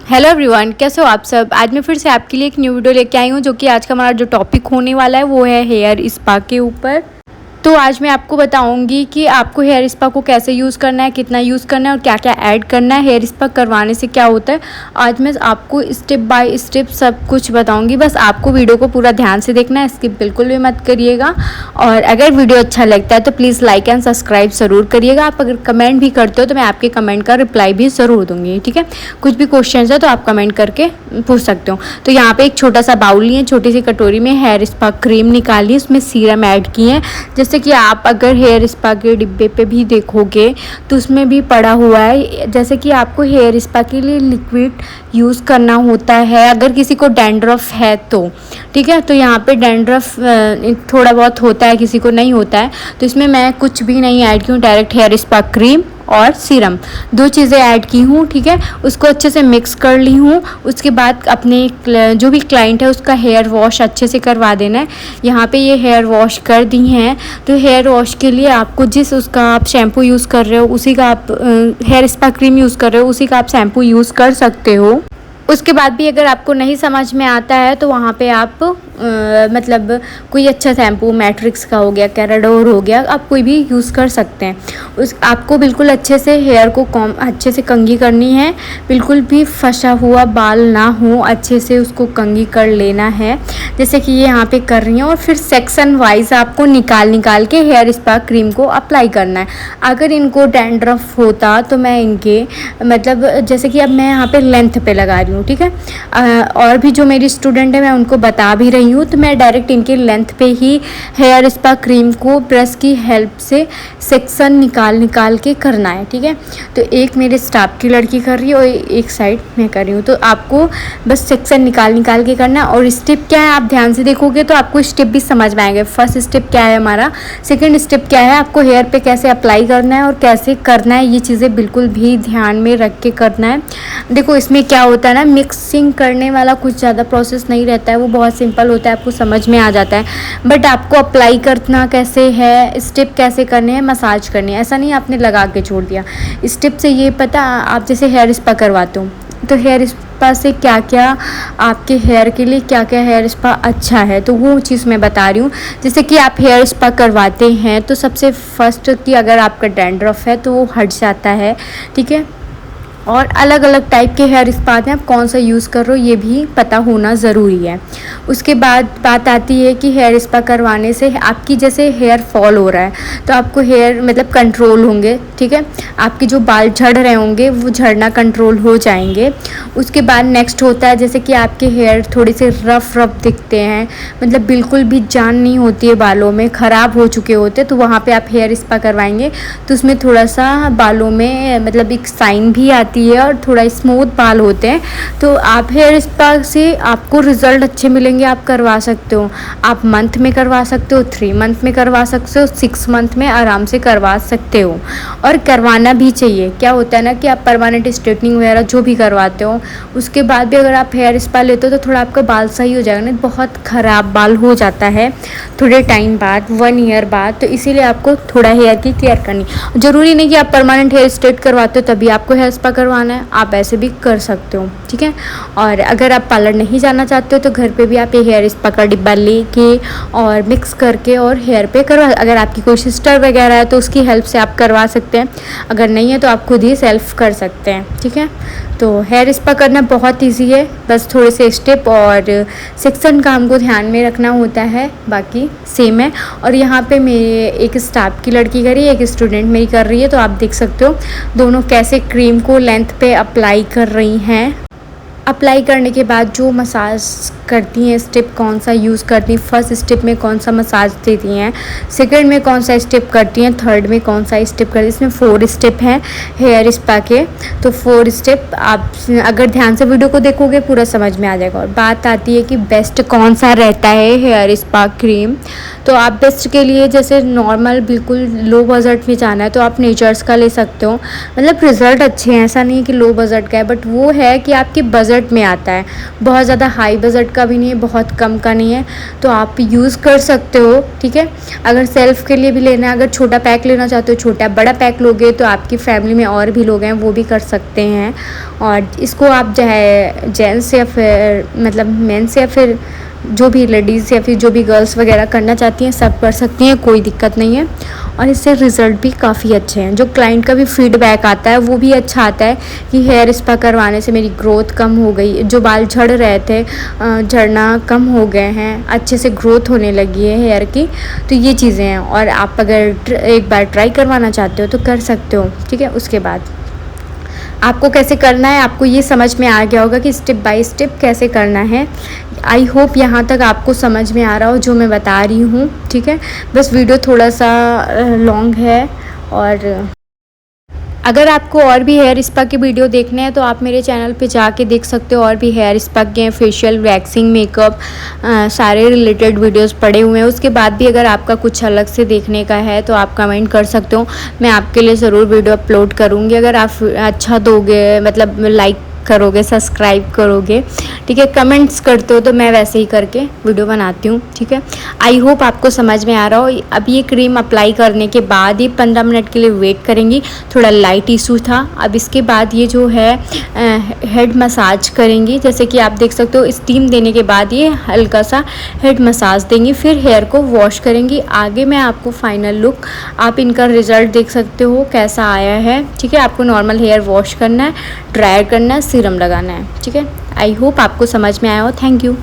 Hello everyone, कैसे हो आप सब। आज मैं फिर से आपके लिए एक न्यू वीडियो लेके आई हूँ, जो कि आज का हमारा जो टॉपिक होने वाला है वो है हेयर स्पा के ऊपर। तो आज मैं आपको बताऊंगी कि आपको हेयर स्पा को कैसे यूज़ करना है, कितना यूज़ करना है और क्या क्या ऐड करना है। हेयर स्पा करवाने से क्या होता है, आज मैं आपको स्टेप बाय स्टेप सब कुछ बताऊंगी। बस आपको वीडियो को पूरा ध्यान से देखना है, स्किप बिल्कुल भी मत करिएगा। और अगर वीडियो अच्छा लगता है तो प्लीज़ लाइक एंड सब्सक्राइब ज़रूर करिएगा। आप अगर कमेंट भी करते हो तो मैं आपके कमेंट का रिप्लाई भी ज़रूर दूँगी, ठीक है। कुछ भी क्वेश्चन है तो आप कमेंट करके पूछ सकते हो। तो यहाँ पे एक छोटा सा बाउल लिए, छोटी सी कटोरी में हेयर स्पा क्रीम निकाली, उसमें सीरम ऐड की है। जैसे कि आप अगर हेयर स्पा के डिब्बे पे भी देखोगे तो उसमें भी पड़ा हुआ है, जैसे कि आपको हेयर स्पा के लिए लिक्विड यूज़ करना होता है अगर किसी को डैंड्रफ है तो, ठीक है। तो यहाँ पे डैंड्रफ थोड़ा बहुत होता है, किसी को नहीं होता है। तो इसमें मैं कुछ भी नहीं ऐड की हूँ, डायरेक्ट हेयर स्पा क्रीम और सीरम दो चीज़ें ऐड की हूँ, ठीक है। उसको अच्छे से मिक्स कर ली हूँ। उसके बाद अपने जो भी क्लाइंट है उसका हेयर वॉश अच्छे से करवा देना है। यहाँ पे ये हेयर वॉश कर दी हैं। तो हेयर वॉश के लिए आपको जिस उसका आप शैम्पू यूज़ कर रहे हो उसी का आप हेयर स्पा क्रीम यूज़ कर रहे हो उसी का आप शैम्पू यूज़ कर सकते हो। उसके बाद भी अगर आपको नहीं समझ में आता है तो वहाँ पे आप मतलब कोई अच्छा शैम्पू मैट्रिक्स का हो गया, कैराडोर हो गया, आप कोई भी यूज़ कर सकते हैं। उस आपको बिल्कुल अच्छे से हेयर को अच्छे से कंघी करनी है, बिल्कुल भी फंसा हुआ बाल ना हो, अच्छे से उसको कंघी कर लेना है, जैसे कि ये यहाँ पे कर रही हैं। और फिर सेक्शन वाइज आपको निकाल के हेयर स्पा क्रीम को अप्लाई करना है। अगर इनको डैंड्रफ होता तो मैं इनके मतलब जैसे कि अब मैं यहाँ पे लेंथ पे लगा रही हूँ, ठीक है। और भी जो मेरी स्टूडेंट है मैं उनको बता भी रही हूँ, तो मैं डायरेक्ट इनके लेंथ पे ही हेयर स्पा क्रीम को ब्रश की हेल्प से सेक्शन निकाल के करना है, ठीक है। तो एक मेरे स्टाफ की लड़की कर रही है और एक साइड मैं कर रही हूँ। तो आपको बस सेक्शन निकाल के करना है। और स्टेप क्या है आप ध्यान से देखोगे तो आपको स्टेप भी समझ में आएंगे। फर्स्ट स्टेप क्या है हमारा, सेकेंड स्टेप क्या है, आपको हेयर पे कैसे अप्लाई करना है और कैसे करना है, ये चीज़ें बिल्कुल भी ध्यान में रख के करना है। देखो इसमें क्या होता है ना, मिक्सिंग करने वाला कुछ ज़्यादा प्रोसेस नहीं रहता है, वो बहुत सिंपल होता है, आपको समझ में आ जाता है। बट आपको अप्लाई करना कैसे है, स्टेप कैसे करने हैं, मसाज करनी है, ऐसा नहीं आपने लगा के छोड़ दिया। स्टेप से ये पता, आप जैसे हेयर स्पा करवाते हो तो हेयर स्पा से क्या क्या आपके हेयर के लिए क्या क्या हेयर स्पा अच्छा है, तो वो चीज़ मैं बता रही हूँ। जैसे कि आप हेयर स्पा करवाते हैं तो सबसे फर्स्ट कि अगर आपका डैंड्रफ है तो वो हट जाता है, ठीक है। और अलग अलग टाइप के हेयर स्पा हैं, आप कौन सा यूज़ कर रहे हो ये भी पता होना ज़रूरी है। उसके बाद बात आती है कि हेयर स्पा करवाने से आपकी जैसे हेयर फॉल हो रहा है तो आपको हेयर मतलब कंट्रोल होंगे, ठीक है। आपके जो बाल झड़ रहे होंगे वो झड़ना कंट्रोल हो जाएंगे। उसके बाद नेक्स्ट होता है जैसे कि आपके हेयर थोड़े से रफ दिखते हैं, मतलब बिल्कुल भी जान नहीं होती है बालों में, ख़राब हो चुके होते, तो वहाँ पर आप हेयर स्पा करवाएंगे तो उसमें थोड़ा सा बालों में मतलब एक साइन भी आती है और थोड़ा स्मूथ बाल होते हैं। तो आप हेयर स्पा से आपको रिजल्ट अच्छे मिलेंगे, आप करवा सकते हो। आप मंथ में करवा सकते हो, 3 मंथ में करवा सकते हो, 6 मंथ में आराम से करवा सकते हो। और करवाना भी चाहिए। क्या होता है ना कि आप परमानेंट स्ट्रेटनिंग वगैरह जो भी करवाते हो उसके बाद भी अगर आप हेयर स्पा लेते हो तो थोड़ा आपका बाल सही हो जाएगा, नहीं बहुत ख़राब बाल हो जाता है थोड़े टाइम बाद, 1 ईयर बाद। तो इसीलिए आपको थोड़ा हेयर की केयर करनी। ज़रूरी नहीं कि आप परमानेंट हेयर स्ट्रेट करवाते हो तभी आपको हेयर स्पा करवाना है, आप ऐसे भी कर सकते हो, ठीक है। और अगर आप पार्लर नहीं जाना चाहते हो तो घर पे भी आप ये हेयर स्पा का डिब्बा लेके और मिक्स करके और हेयर पे करवा, अगर आपकी कोई सिस्टर वगैरह है तो उसकी हेल्प से आप करवा सकते हैं, अगर नहीं है तो आप खुद ही सेल्फ कर सकते हैं, ठीक है। तो हेयर स्पा करना बहुत ईजी है, बस थोड़े से स्टेप और सेक्शन का हमको ध्यान में रखना होता है, बाकी सेम है। और यहाँ पे मेरे एक स्टाफ की लड़की कर रही है, एक स्टूडेंट मेरी कर रही है, तो आप देख सकते हो दोनों कैसे क्रीम को लेंथ पे अप्लाई कर रही हैं। अप्लाई करने के बाद जो मसाज करती हैं, स्टेप कौन सा यूज़ करती हैं, फर्स्ट स्टेप में कौन सा मसाज देती हैं, सेकंड में कौन सा स्टेप करती हैं, थर्ड में कौन सा स्टेप करती हैं। इसमें 4 स्टेप हैं हेयर स्पा के, तो 4 स्टेप आप अगर ध्यान से वीडियो को देखोगे पूरा समझ में आ जाएगा। और बात आती है कि बेस्ट कौन सा रहता है हेयर स्पा क्रीम, तो आप बेस्ट के लिए जैसे नॉर्मल बिल्कुल लो बजट में जाना है तो आप नेचर्स का ले सकते हो। मतलब रिज़ल्ट अच्छे हैं, ऐसा नहीं है कि लो बजट का है, बट वो है कि आपके बजट में आता है, बहुत ज़्यादा हाई बजट का भी नहीं है, बहुत कम का नहीं है, तो आप यूज़ कर सकते हो। ठीक है, अगर सेल्फ़ के लिए भी लेना है, अगर छोटा पैक लेना चाहते हो, छोटा बड़ा पैक लोगे तो आपकी फैमिली में और भी लोग हैं वो भी कर सकते हैं। और इसको आप चाहे जेंट्स या फिर मतलब मेंस या फिर जो भी लेडीज़ या फिर जो भी गर्ल्स वगैरह करना चाहती हैं सब कर सकती हैं, कोई दिक्कत नहीं है। और इससे रिज़ल्ट भी काफ़ी अच्छे हैं, जो क्लाइंट का भी फीडबैक आता है वो भी अच्छा आता है कि हेयर स्पा करवाने से मेरी ग्रोथ कम हो गई, जो बाल झड़ रहे थे झड़ना कम हो गए हैं, अच्छे से ग्रोथ होने लगी है हेयर की। तो ये चीज़ें हैं, और आप अगर एक बार ट्राई करवाना चाहते हो तो कर सकते हो। ठीक है, उसके बाद आपको कैसे करना है, आपको ये समझ में आ गया होगा कि स्टेप बाय स्टेप कैसे करना है। आई होप यहाँ तक आपको समझ में आ रहा हो जो मैं बता रही हूँ। ठीक है, बस वीडियो थोड़ा सा लॉन्ग है। और अगर आपको और भी हेयर स्पा के वीडियो देखने हैं तो आप मेरे चैनल पे जाके देख सकते हो, और भी हेयर स्पा के फेशियल, वैक्सिंग, मेकअप सारे रिलेटेड वीडियोस पड़े हुए हैं। उसके बाद भी अगर आपका कुछ अलग से देखने का है तो आप कमेंट कर सकते हो, मैं आपके लिए ज़रूर वीडियो अपलोड करूँगी। अगर आप अच्छा दोगे, मतलब लाइक करोगे, सब्सक्राइब करोगे, ठीक है, कमेंट्स करते हो, तो मैं वैसे ही करके वीडियो बनाती हूँ। ठीक है, आई होप आपको समझ में आ रहा हो। अब ये क्रीम अप्लाई करने के बाद ही 15 मिनट के लिए वेट करेंगी, थोड़ा लाइट इशू था। अब इसके बाद ये जो है हेड मसाज करेंगी, जैसे कि आप देख सकते हो स्टीम देने के बाद ये हल्का सा हेड मसाज देंगी, फिर हेयर को वॉश करेंगी। आगे मैं आपको फाइनल लुक, आप इनका रिज़ल्ट देख सकते हो कैसा आया है। ठीक है, आपको नॉर्मल हेयर वॉश करना है, ड्रायर करना है, सीरम लगाना है। ठीक है, आई होप आपको समझ में आया हो। Thank you.